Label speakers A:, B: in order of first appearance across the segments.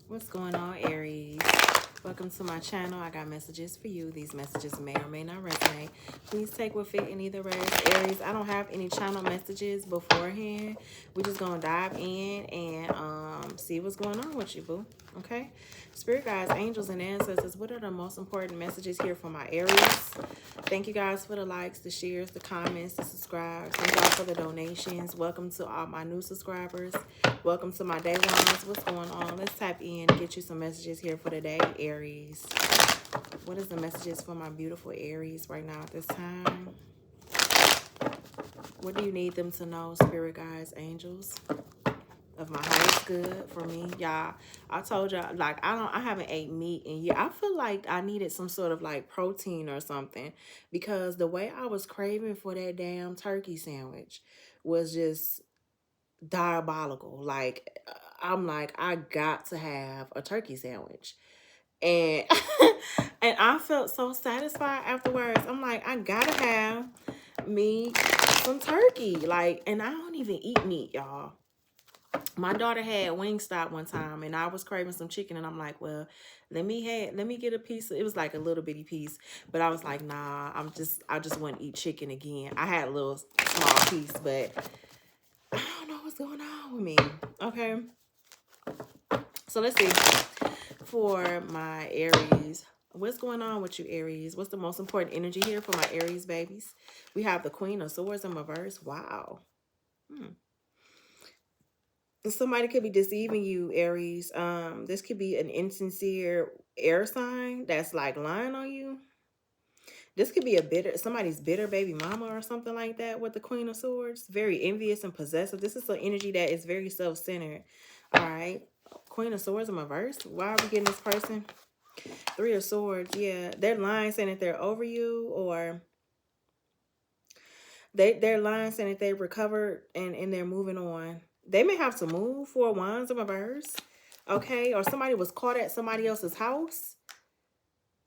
A: What's going on, Aries? Welcome to my channel. I got messages for you. These messages may or may not resonate. Please take what fit in either way. Aries, I don't have any channel messages beforehand. We're just going to dive in and see what's going on with you, boo. Okay? Spirit guides, angels, and ancestors, what are the most important messages here for my Aries? Thank you guys for the likes, the shares, the comments, the subscribes. Thank y'all for the donations. Welcome to all my new subscribers. Welcome to my day ones. What's going on? Let's tap in and get you some messages here for the day, Aries. What is the messages for my beautiful Aries right now at this time? What do you need them to know, spirit guides, angels? Of my highest good for me, y'all. I told y'all, like, I haven't ate meat in years. I feel like I needed some sort of like protein or something, because the way I was craving for that damn turkey sandwich was just diabolical. Like, I'm like, I got to have a turkey sandwich, and and I felt so satisfied afterwards. I'm like, I gotta have me some turkey. Like, and I don't even eat meat, y'all. My daughter had Wingstop one time, and I was craving some chicken, and I'm like, well, let me get a piece. It was like a little bitty piece, but I was like, nah, I just want to eat chicken again. I had a little small piece, but I don't know what's going on with me. Okay, so let's see. For my Aries, what's going on with you, Aries? What's the most important energy here for my Aries babies? We have the Queen of Swords in reverse. Wow. Somebody could be deceiving you, Aries. This could be an insincere air sign that's like lying on you. This could be somebody's bitter baby mama or something like that with the Queen of Swords. Very envious and possessive. This is an energy that is very self-centered. All right. Queen of Swords in reverse. Why are we getting this person? Three of Swords. Yeah. They're lying saying that they're over you, or they're lying saying that they recovered and they're moving on. They may have to move. Four Wands in reverse. Okay. Or somebody was caught at somebody else's house.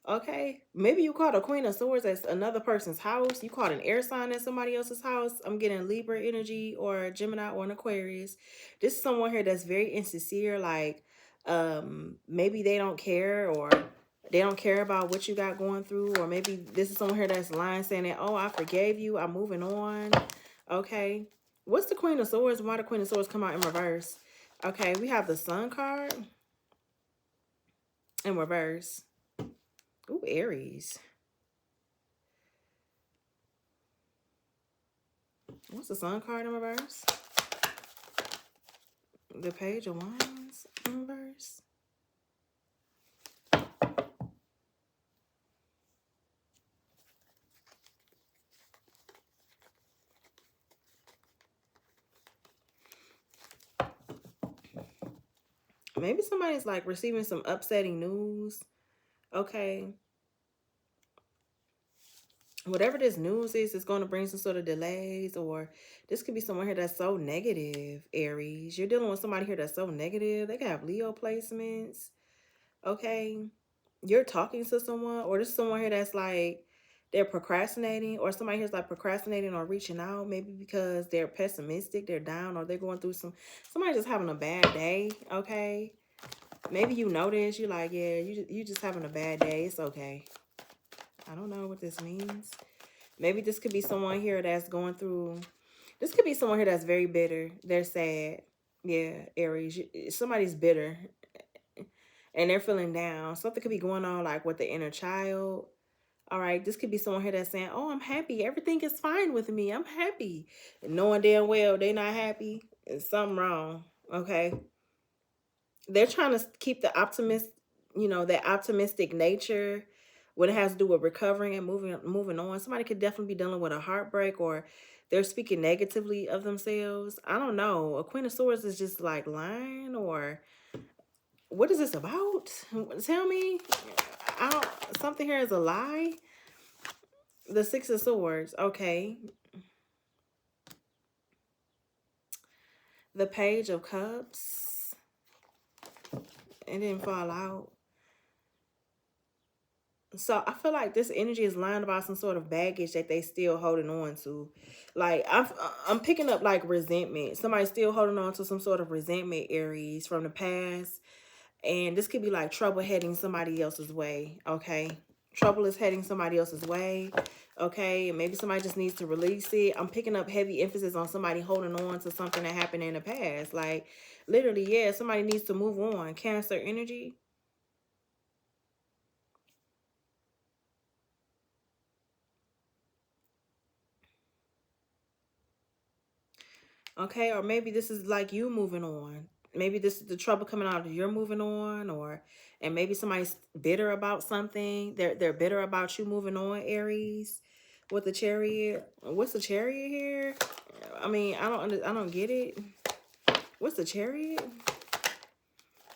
A: Okay. Maybe you caught a Queen of Swords at another person's house. You caught an air sign at somebody else's house. I'm getting Libra energy or a Gemini or an Aquarius. This is someone here that's very insincere. Like, maybe they don't care, or they don't care about what you got going through. Or maybe this is someone here that's lying saying that, oh, I forgave you, I'm moving on. Okay. What's the Queen of Swords? Why the Queen of Swords come out in reverse? Okay, we have the Sun card in reverse. Ooh, Aries. What's the Sun card in reverse? The Page of Wands in reverse. Maybe somebody's like receiving some upsetting news. Okay. Whatever this news is, it's going to bring some sort of delays, or this could be someone here that's so negative, Aries. You're dealing with somebody here that's so negative. They can have Leo placements. Okay. You're talking to someone, or this is someone here that's like, they're procrastinating, or somebody here's like procrastinating or reaching out, maybe because they're pessimistic, they're down, or they're going through somebody just having a bad day. Okay. Maybe you notice, you're like, yeah, you just having a bad day. It's okay. I don't know what this means. Maybe this could be someone here that's going through, this could be someone here that's very bitter. They're sad. Yeah, Aries. Somebody's bitter and they're feeling down. Something could be going on like with the inner child. All right, this could be someone here that's saying, oh, I'm happy. Everything is fine with me. I'm happy. And knowing damn well they're not happy. There's something wrong. Okay. They're trying to keep the that optimistic nature when it has to do with recovering and moving on. Somebody could definitely be dealing with a heartbreak, or they're speaking negatively of themselves. I don't know. A Queen of Swords is just like lying, or what is this about? Tell me. Something here is a lie. The Six of Swords. Okay. The Page of Cups. It didn't fall out. So I feel like this energy is lying about some sort of baggage that they still holding on to. Like, I'm picking up like resentment. Somebody's still holding on to some sort of resentment, Aries, from the past. And this could be like trouble heading somebody else's way, okay? Trouble is heading somebody else's way, okay? Maybe somebody just needs to release it. I'm picking up heavy emphasis on somebody holding on to something that happened in the past. Like, literally, yeah, somebody needs to move on. Cancer energy. Okay, or maybe this is like you moving on. Maybe this is the trouble coming out of you're moving on, or and maybe somebody's bitter about something. They're bitter about you moving on, Aries. With the chariot. What's the chariot here? I mean, I don't get it. What's the chariot?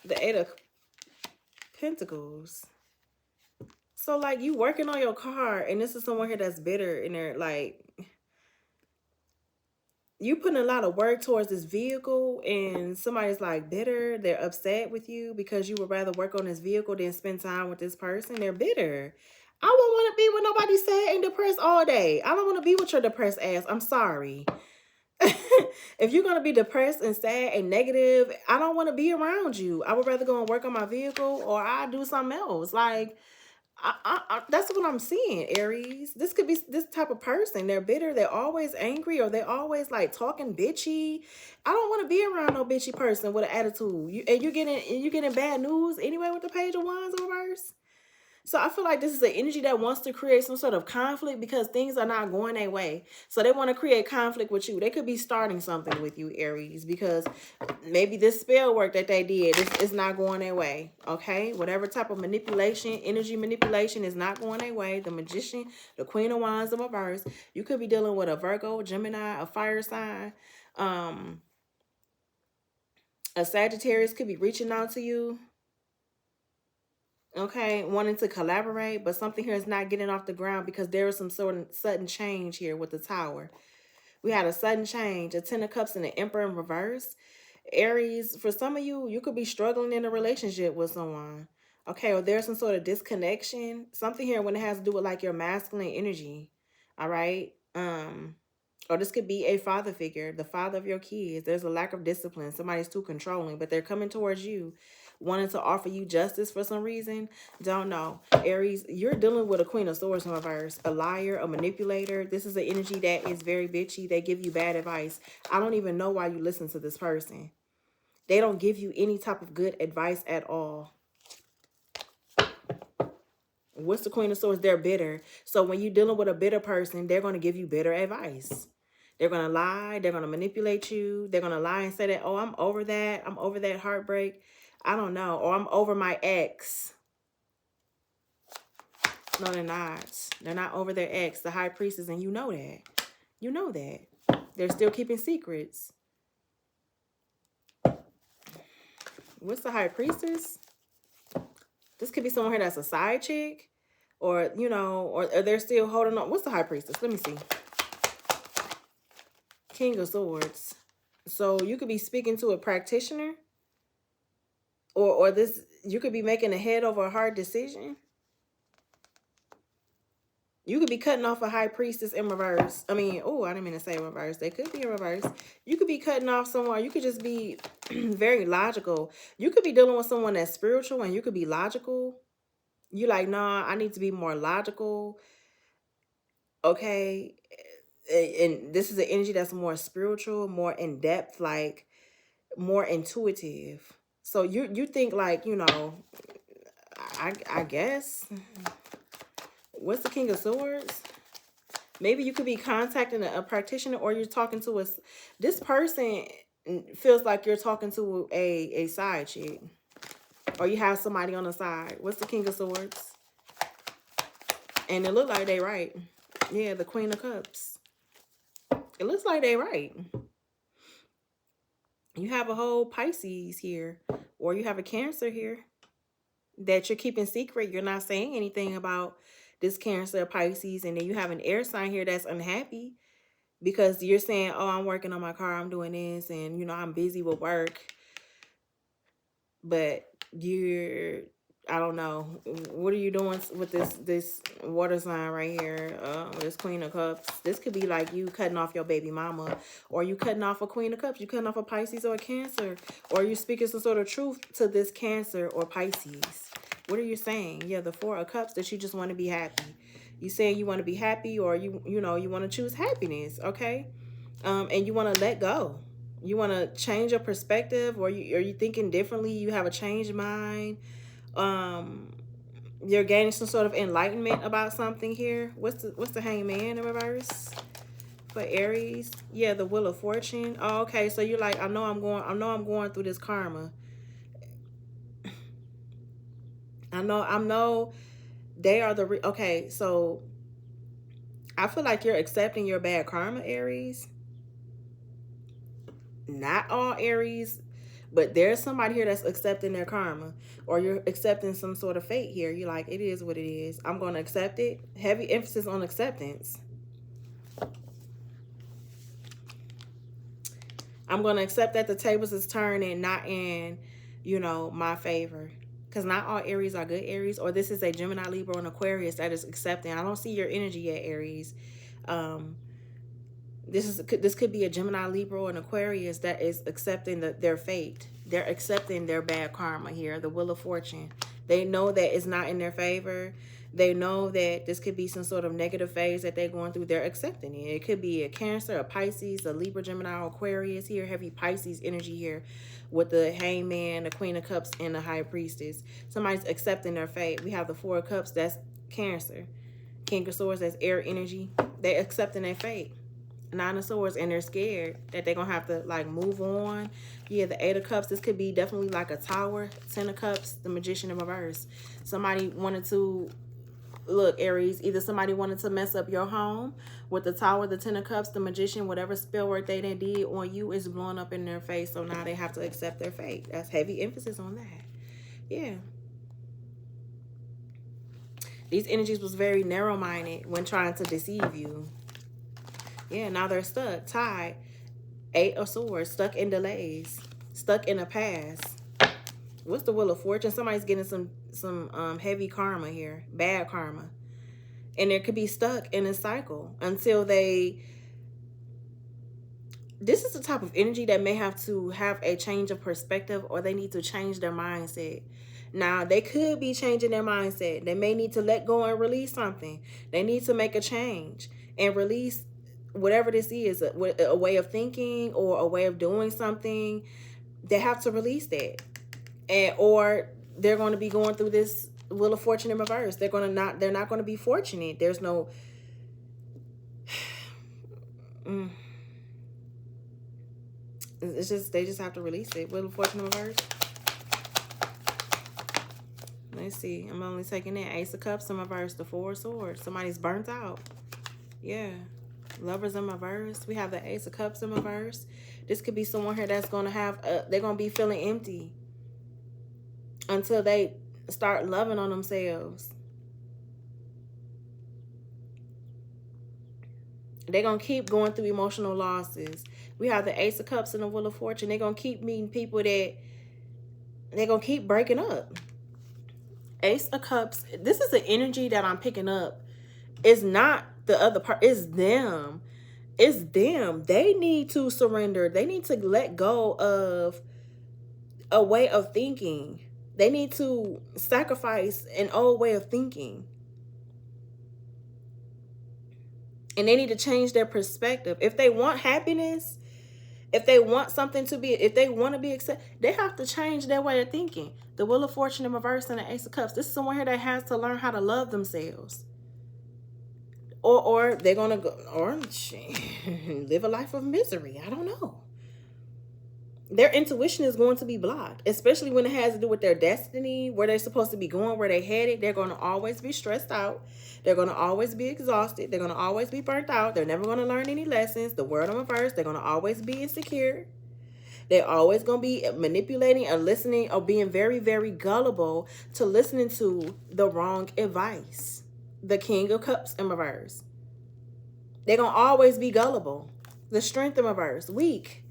A: The Eight of Pentacles. So like you working on your car and this is someone here that's bitter and they're like you putting a lot of work towards this vehicle and somebody's like bitter, they're upset with you because you would rather work on this vehicle than spend time with this person. They're bitter. I don't want to be with nobody sad and depressed all day. I don't want to be with your depressed ass. I'm sorry. If you're going to be depressed and sad and negative, I don't want to be around you. I would rather go and work on my vehicle or I do something else. Like, that's what I'm seeing, Aries. This could be this type of person. They're bitter. They're always angry, or they're always like talking bitchy. I don't want to be around no bitchy person with an attitude. You're getting bad news anyway with the Page of Wands in reverse. So I feel like this is an energy that wants to create some sort of conflict because things are not going their way. So they want to create conflict with you. They could be starting something with you, Aries, because maybe this spell work that they did is not going their way. Okay? Whatever type of manipulation, energy manipulation is not going their way. The Magician, the Queen of Wands in reverse. You could be dealing with a Virgo, Gemini, a fire sign. A Sagittarius could be reaching out to you. Okay, wanting to collaborate, but something here is not getting off the ground because there is some sort of sudden change here with the Tower. We had a sudden change, a Ten of Cups and the Emperor in reverse. Aries, for some of you, you could be struggling in a relationship with someone. Okay, or there's some sort of disconnection. Something here when it has to do with like your masculine energy. All right. Or this could be a father figure, the father of your kids. There's a lack of discipline. Somebody's too controlling, but they're coming towards you, wanting to offer you justice for some reason. Don't know. Aries, you're dealing with a Queen of Swords in reverse, a liar, a manipulator. This is an energy that is very bitchy. They give you bad advice. I don't even know why you listen to this person. They don't give you any type of good advice at all. What's the Queen of Swords? They're bitter. So when you're dealing with a bitter person, they're going to give you bitter advice. They're going to lie. They're going to manipulate you. They're going to lie and say that, oh, I'm over that. I'm over that heartbreak. I don't know. Or I'm over my ex. No, they're not. They're not over their ex, the High Priestess, and you know that. You know that. They're still keeping secrets. What's the High Priestess? This could be someone here that's a side chick. Or, you know, or they're still holding on. What's the High Priestess? Let me see. King of Swords. So you could be speaking to a practitioner. Or this, you could be making a head over a hard decision. You could be cutting off a High Priestess in reverse. I mean, oh, I didn't mean to say reverse. They could be in reverse. You could be cutting off someone. You could just be very logical. You could be dealing with someone that's spiritual and you could be logical. You like, nah, I need to be more logical. Okay. And this is an energy that's more spiritual, more in depth, like more intuitive. So you think like, you know, I guess. What's the King of Swords? Maybe you could be contacting a practitioner or you're talking to us. This person feels like you're talking to a side chick. Or you have somebody on the side. What's the King of Swords? And it looks like they right. Yeah, the Queen of Cups. It looks like they right. You have a whole Pisces here. Or you have a Cancer here. That you're keeping secret. You're not saying anything about this Cancer or Pisces. And then you have an air sign here that's unhappy. Because you're saying, oh, I'm working on my car. I'm doing this. And, you know, I'm busy with work. But you're I don't know. What are you doing with this water sign right here? This Queen of Cups. This could be like you cutting off your baby mama, or you cutting off a Queen of Cups. You cutting off a Pisces or a Cancer, or you speaking some sort of truth to this Cancer or Pisces. What are you saying? Yeah, the Four of Cups, that you just want to be happy. You saying you want to be happy, or you know you want to choose happiness, okay? And you want to let go. You want to change your perspective, or are you thinking differently? You have a changed mind. um you're gaining some sort of enlightenment about something here. What's the Hangman in reverse for Aries? Yeah, the Wheel of Fortune. Oh, okay, so you're like, I know I'm going through this karma. I know they are okay, so I feel like you're accepting your bad karma, Aries. Not all Aries, but there's somebody here that's accepting their karma, or you're accepting some sort of fate here. You're like, it is what it is. I'm going to accept it. Heavy emphasis on acceptance. I'm going to accept that the tables is turning, not in, my favor. Because not all Aries are good Aries, or this is a Gemini, Libra, and Aquarius that is accepting. I don't see your energy yet, Aries. This could be a Gemini, Libra, or an Aquarius that is accepting their fate. They're accepting their bad karma here, the Wheel of Fortune. They know that it's not in their favor. They know that this could be some sort of negative phase that they're going through. They're accepting it. It could be a Cancer, a Pisces, a Libra, Gemini, or Aquarius here. Heavy Pisces energy here with the Hangman, the Queen of Cups, and the High Priestess. Somebody's accepting their fate. We have the Four of Cups. That's Cancer. King of Swords, that's air energy. They're accepting their fate. Nine of Swords, and they're scared that they're gonna have to like move on. Yeah, the Eight of Cups, this could be definitely like a Tower. Ten of Cups, the Magician in reverse. Somebody wanted to, look, Aries, either somebody wanted to mess up your home with the Tower, the Ten of Cups, the Magician, whatever spell work they did on you is blowing up in their face, so now they have to accept their fate. That's heavy emphasis on that. Yeah. These energies was very narrow-minded when trying to deceive you. Yeah, now they're stuck, tied. Eight of Swords, stuck in delays, stuck in the past. What's the Wheel of Fortune? Somebody's getting some heavy karma here, bad karma. And they could be stuck in a cycle until they... This is the type of energy that may have to have a change of perspective, or they need to change their mindset. Now, they could be changing their mindset. They may need to let go and release something. They need to make a change and release whatever this is, a way of thinking or a way of doing something. They have to release that. Or they're going to be going through this Wheel of Fortune in reverse. They're not going to be fortunate. There's no... It's just, they just have to release it. Wheel of Fortune in reverse. Let's see. I'm only taking that. Ace of Cups in reverse. The Four of Swords. Somebody's burnt out. Yeah. Lovers in reverse. We have the Ace of Cups in reverse. This could be someone here that's going to have... they're going to be feeling empty until they start loving on themselves. They're going to keep going through emotional losses. We have the Ace of Cups and the Wheel of Fortune. They're going to keep meeting people that they're going to keep breaking up. Ace of Cups. This is the energy that I'm picking up. It's not the other part. It's them. It's them. They need to surrender. They need to let go of a way of thinking. They need to sacrifice an old way of thinking. And they need to change their perspective. If they want happiness, if they want something to be, if they want to be accepted, they have to change their way of thinking. The Wheel of Fortune in reverse and the Ace of Cups. This is someone here that has to learn how to love themselves. Or they're going to go, or live a life of misery. I don't know. Their intuition is going to be blocked, especially when it has to do with their destiny, where they're supposed to be going, where they're headed. They're going to always be stressed out. They're going to always be exhausted. They're going to always be burnt out. They're never going to learn any lessons. The World in reverse, they're going to always be insecure. They're always going to be manipulating or listening or being very, very gullible to listening to the wrong advice. The King of Cups in reverse. They're going to always be gullible. The Strength in reverse, weak.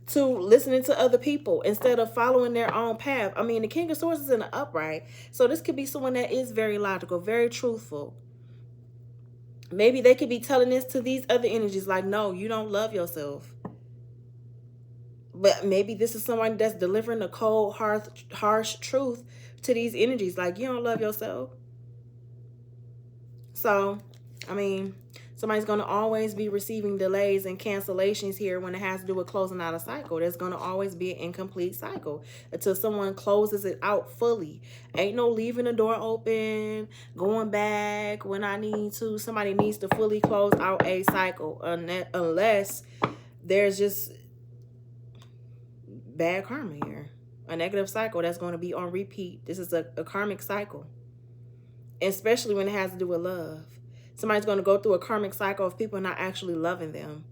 A: to listening to other people instead of following their own path. I mean, the King of Swords is in the upright. So this could be someone that is very logical, very truthful. Maybe they could be telling this to these other energies like, no, you don't love yourself. But maybe this is someone that's delivering the cold, harsh truth to these energies. Like, you don't love yourself. So, I mean, somebody's going to always be receiving delays and cancellations here when it has to do with closing out a cycle. There's going to always be an incomplete cycle until someone closes it out fully. Ain't no leaving the door open, going back when I need to. Somebody needs to fully close out a cycle unless there's just bad karma here. A negative cycle that's going to be on repeat. This is a karmic cycle. Especially when it has to do with love. Somebody's going to go through a karmic cycle of people not actually loving them.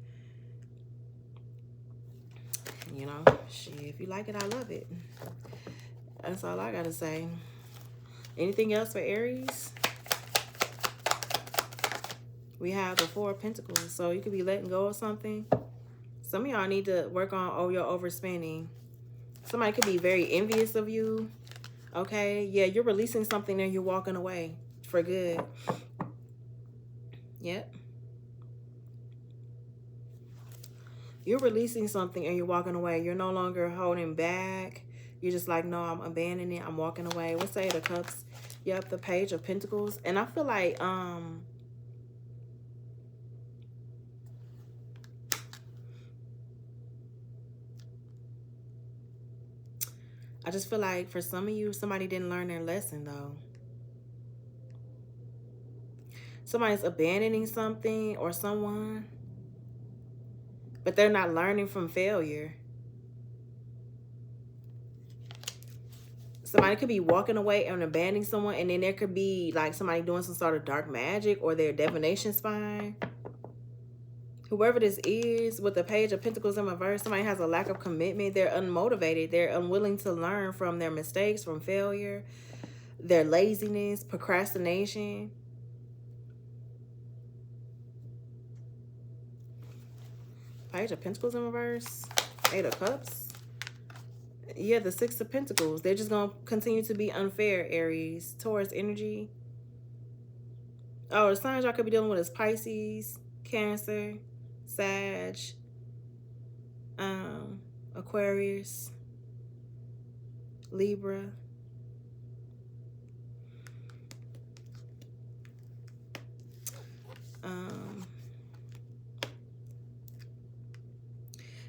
A: You know, shit, if you like it, I love it. That's all I got to say. Anything else for Aries? We have the Four of Pentacles. So you could be letting go of something. Some of y'all need to work on your overspending. Somebody could be very envious of you. Okay, yeah, you're releasing something and you're walking away for good. Yep. You're releasing something and you're walking away. You're no longer holding back. You're just like, no, I'm abandoning it. I'm walking away. What's the Eight of Cups? Yep, the Page of Pentacles. And I feel like, I just feel like for some of you, somebody didn't learn their lesson, though. Somebody's abandoning something or someone, but they're not learning from failure. Somebody could be walking away and abandoning someone, and then there could be like somebody doing some sort of dark magic or their divination spine. Whoever this is with the Page of Pentacles in reverse, somebody has a lack of commitment. They're unmotivated. They're unwilling to learn from their mistakes, from failure, their laziness, procrastination. Page of Pentacles in reverse. Eight of Cups. Yeah, the Six of Pentacles. They're just going to continue to be unfair, Aries. Taurus energy. Oh, the signs y'all could be dealing with is Pisces, Cancer, Sag, Aquarius, Libra.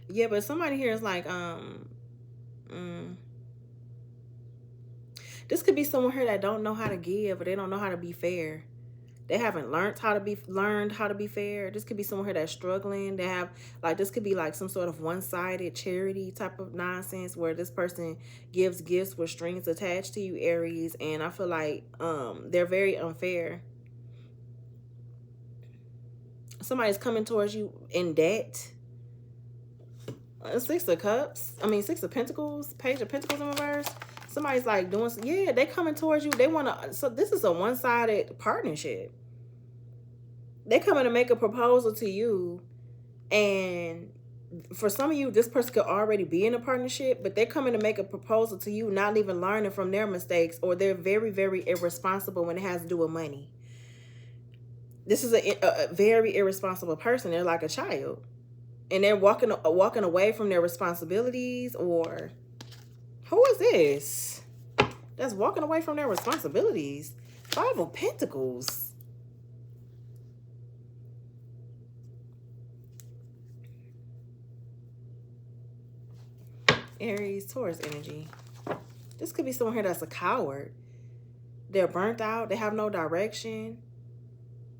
A: Yeah, but somebody here is like, this could be someone here that don't know how to give, or they don't know how to be fair. They haven't learned how to be fair. This could be someone here that's struggling. They have like, this could be like some sort of one-sided charity type of nonsense where this person gives gifts with strings attached to you, Aries. And I feel like they're very unfair. Somebody's coming towards you in debt. Six of Cups. I mean, Six of Pentacles. Page of Pentacles in reverse. Somebody's like doing, yeah, they coming towards you. They want to, so this is a one-sided partnership. They coming to make a proposal to you. And for some of you, this person could already be in a partnership, but they're coming to make a proposal to you, not even learning from their mistakes, or they're very, very irresponsible when it has to do with money. This is a very irresponsible person. They're like a child. And they're walking away from their responsibilities. Or who is this that's walking away from their responsibilities? Five of Pentacles. Aries, Taurus energy. This could be someone here that's a coward. They're burnt out. They have no direction.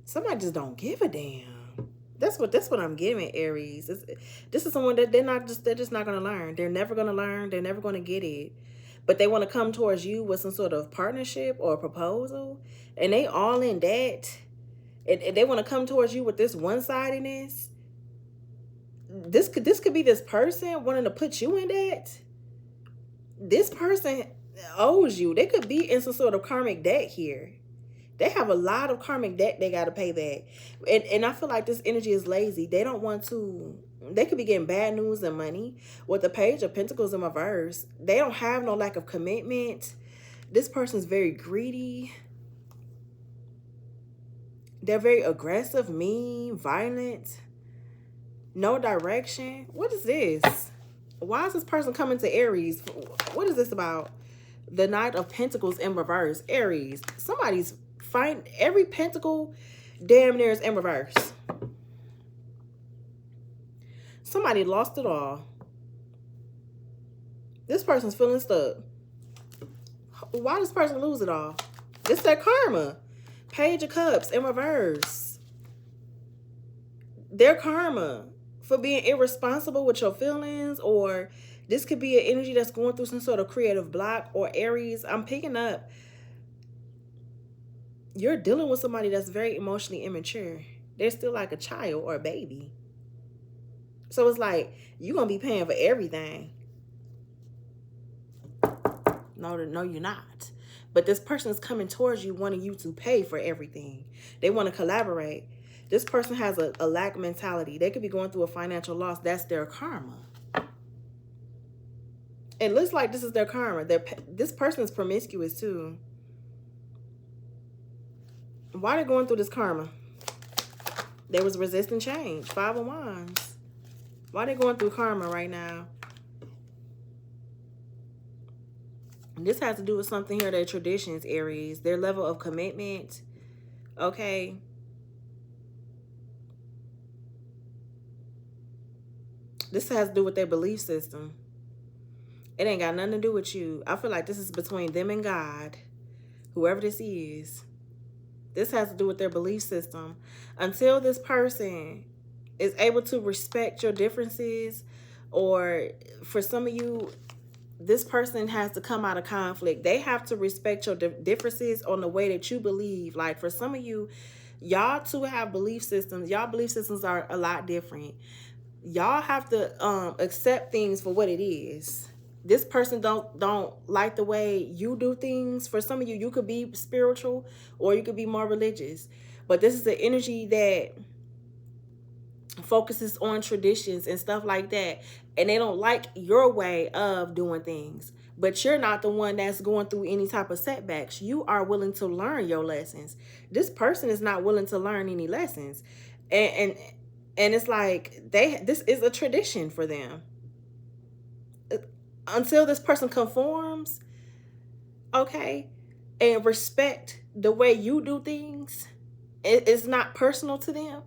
A: Somebody just don't give a damn. That's what I'm getting, Aries. This is someone that they're just not going to learn. They're never going to learn. They're never going to get it. But they want to come towards you with some sort of partnership or proposal. And they all in debt. And they want to come towards you with this one-sidedness. This could be this person wanting to put you in debt. This person owes you. They could be in some sort of karmic debt here. They have a lot of karmic debt they got to pay back. And I feel like this energy is lazy. They don't want to They could be getting bad news and money. With the Page of Pentacles in reverse, they don't have no lack of commitment. This person's very greedy. They're very aggressive, mean, violent. No direction. What is this? Why is this person coming to Aries? What is this about? The Knight of Pentacles in reverse. Aries. Somebody's fighting. Every pentacle damn near is in reverse. Somebody lost it all. This person's feeling stuck. Why does this person lose it all? This is their karma. Page of Cups in reverse. Their karma for being irresponsible with your feelings, or this could be an energy that's going through some sort of creative block. Or Aries, I'm picking up, you're dealing with somebody that's very emotionally immature. They're still like a child or a baby. So it's like, you're going to be paying for everything. No, you're not. But this person is coming towards you wanting you to pay for everything. They want to collaborate. This person has a lack mentality. They could be going through a financial loss. That's their karma. It looks like this is their karma. This person is promiscuous too. Why are they going through this karma? There was resisting change. 5 of Wands. Why are they going through karma right now? This has to do with something here, their traditions, Aries. Their level of commitment. Okay. This has to do with their belief system. It ain't got nothing to do with you. I feel like this is between them and God. Whoever this is. This has to do with their belief system. Until this person is able to respect your differences, or for some of you, this person has to come out of conflict. They have to respect your differences on the way that you believe. Like for some of you, y'all too have belief systems. Y'all belief systems are a lot different. Y'all have to accept things for what it is. This person don't like the way you do things. For some of you, you could be spiritual or you could be more religious. But this is the energy that focuses on traditions and stuff like that. And they don't like your way of doing things. But you're not the one that's going through any type of setbacks. You are willing to learn your lessons. This person is not willing to learn any lessons. And it's like this is a tradition for them. Until this person conforms, okay, and respect the way you do things, it's not personal to them,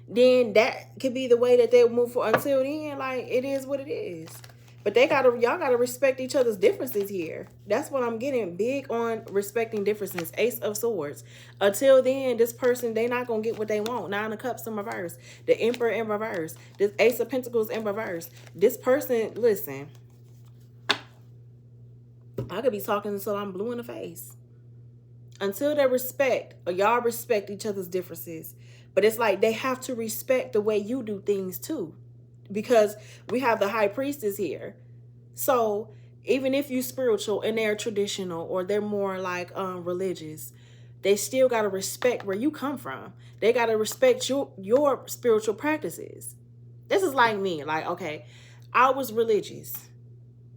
A: then that could be the way that they'll move forward. Until then, like, it is what it is. But y'all gotta respect each other's differences here. That's what I'm getting, big on respecting differences. Ace of Swords. Until then, this person, they not gonna get what they want. 9 of Cups in reverse. The Emperor in reverse. This Ace of Pentacles in reverse. This person, listen, I could be talking until I'm blue in the face. Until they respect, or y'all respect each other's differences. But it's like they have to respect the way you do things too. Because we have the High Priestess here. So even if you're spiritual and they're traditional, or they're more like religious, they still got to respect where you come from. They got to respect your spiritual practices. This is like me. Like, okay, I was religious.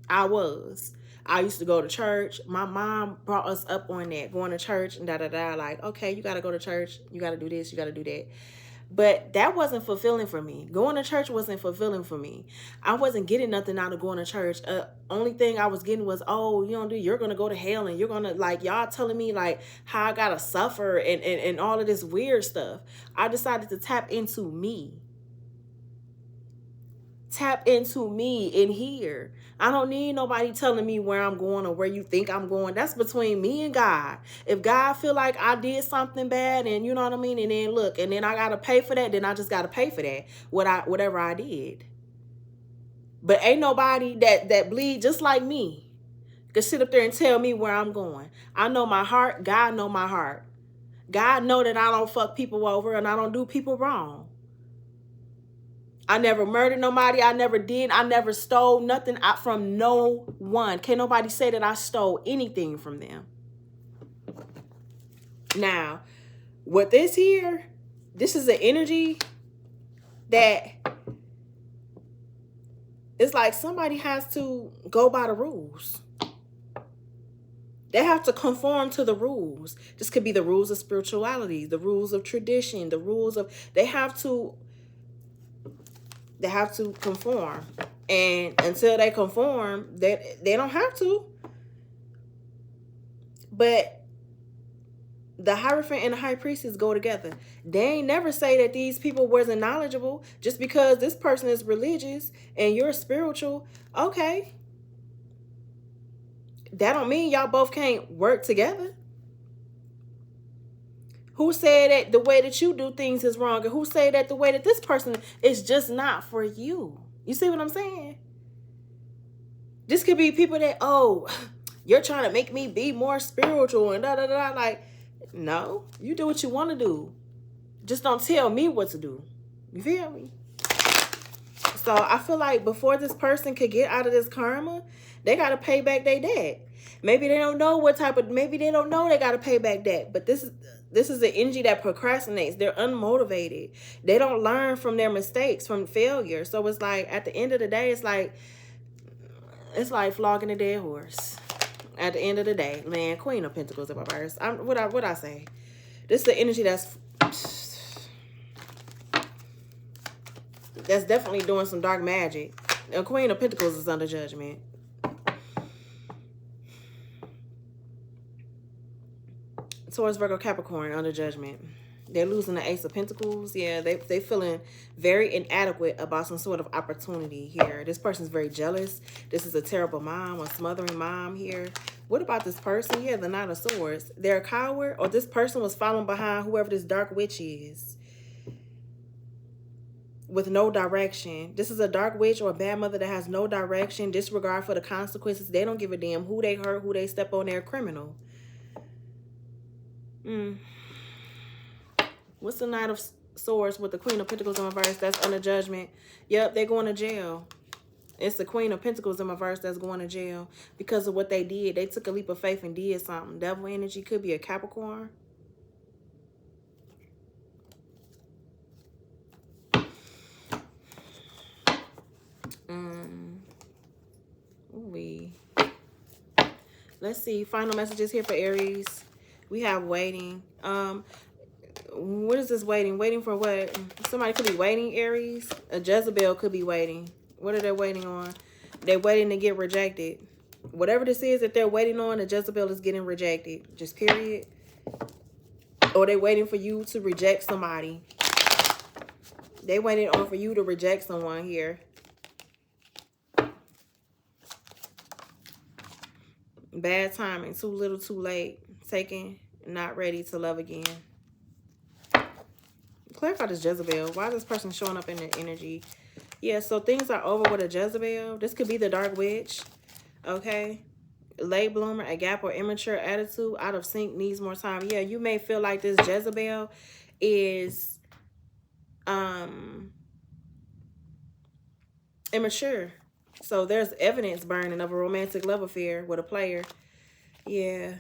A: I used to go to church. My mom brought us up on that, going to church and da-da-da. Like, okay, you got to go to church. You got to do this. You got to do that. But that wasn't fulfilling for me. Going to church wasn't fulfilling for me. I wasn't getting nothing out of going to church. Only thing I was getting was, oh, you're going to go to hell, and you're going to, like, y'all telling me, like, how I got to suffer and all of this weird stuff. I decided to tap into me. Tap into me in here. I don't need nobody telling me where I'm going or where you think I'm going. That's between me and God. If God feel like I did something bad, and you know what I mean, and then look, and then I gotta pay for that, then I just gotta pay for that. Whatever I did. But ain't nobody that bleed just like me could sit up there and tell me where I'm going. I know my heart. God know my heart. God know that I don't fuck people over and I don't do people wrong. I never murdered nobody. I never stole nothing from no one. Can't nobody say that I stole anything from them. Now, with this here, this is an energy that It's like somebody has to go by the rules. They have to conform to the rules. This could be the rules of spirituality, the rules of tradition, the rules of, they have to conform. And until they conform, they don't have to. But the Hierophant and the High Priestess go together. They ain't never say that these people wasn't knowledgeable. Just because this person is religious and you're spiritual, okay, that don't mean y'all both can't work together. Who said that the way that you do things is wrong? And who said that the way that this person is just not for you? You see what I'm saying? This could be people that, oh, you're trying to make me be more spiritual and da-da-da. Like, no, you do what you want to do. Just don't tell me what to do. You feel me? So I feel like before this person could get out of this karma, they got to pay back their debt. Maybe they don't know what type of, maybe they don't know they got to pay back debt. But this is the energy that procrastinates. They're unmotivated. They don't learn from their mistakes, from failure. So it's like, at the end of the day, it's like flogging a dead horse. At the end of the day, man, Queen of Pentacles in my verse. What I say? This is the energy that's definitely doing some dark magic. The Queen of Pentacles is under judgment. Taurus, Virgo, Capricorn under judgment. They're losing the Ace of Pentacles. Yeah, they feeling very inadequate about some sort of opportunity here. This person's very jealous. This is a terrible mom, a smothering mom here. What about this person? Yeah, the Nine of Swords. They're a coward, or this person was following behind whoever this dark witch is with no direction. This is a dark witch or a bad mother that has no direction, disregard for the consequences. They don't give a damn who they hurt, who they step on. They're a criminal. What's the Knight of Swords with the Queen of Pentacles in reverse? That's under judgment. Yep, they're going to jail. It's the Queen of Pentacles in reverse that's going to jail because of what they did. They took a leap of faith and did something. Devil energy could be a Capricorn. Let's see. Final messages here for Aries. We have waiting. What is this waiting? Waiting for what? Somebody could be waiting, Aries. A Jezebel could be waiting. What are they waiting on? They're waiting to get rejected. Whatever this is that they're waiting on, a Jezebel is getting rejected. Just period. Or they're waiting for you to reject somebody. They waiting on for you to reject someone here. Bad timing. Too little, too late. Taken, not ready to love again. Clarify this Jezebel. Why is this person showing up in the energy? Yeah, so things are over with a Jezebel. This could be the dark witch. Okay. Late bloomer, a gap or immature attitude, out of sync, needs more time. Yeah, you may feel like this Jezebel is immature. So there's evidence burning of a romantic love affair with a player. Yeah.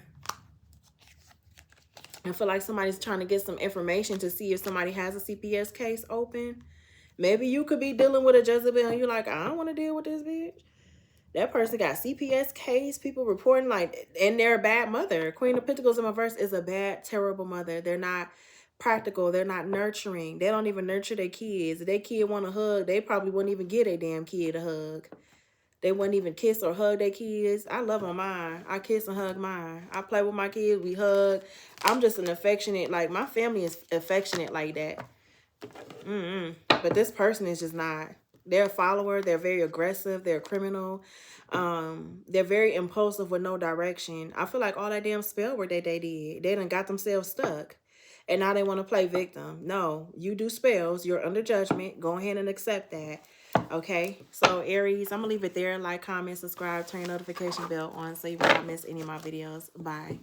A: I feel like somebody's trying to get some information to see if somebody has a CPS case open. Maybe you could be dealing with a Jezebel and you're like, I don't want to deal with this bitch. That person got CPS case, people reporting like, and they're a bad mother. Queen of Pentacles in reverse is a bad, terrible mother. They're not practical. They're not nurturing. They don't even nurture their kids. If their kid want a hug, they probably wouldn't even give their damn kid a hug. They wouldn't even kiss or hug their kids. I love on mine. I kiss and hug mine. I play with my kids. We hug. I'm just an affectionate, like my family is affectionate like that. But this person is just not. They're a follower. They're very aggressive. They're a criminal. They're very impulsive with no direction. I feel like all that damn spell work that they did, they done got themselves stuck. And now they want to play victim. No, you do spells. You're under judgment. Go ahead and accept that. Okay, so Aries, I'm going to leave it there. Like, comment, subscribe, turn your notification bell on so you will not miss any of my videos. Bye.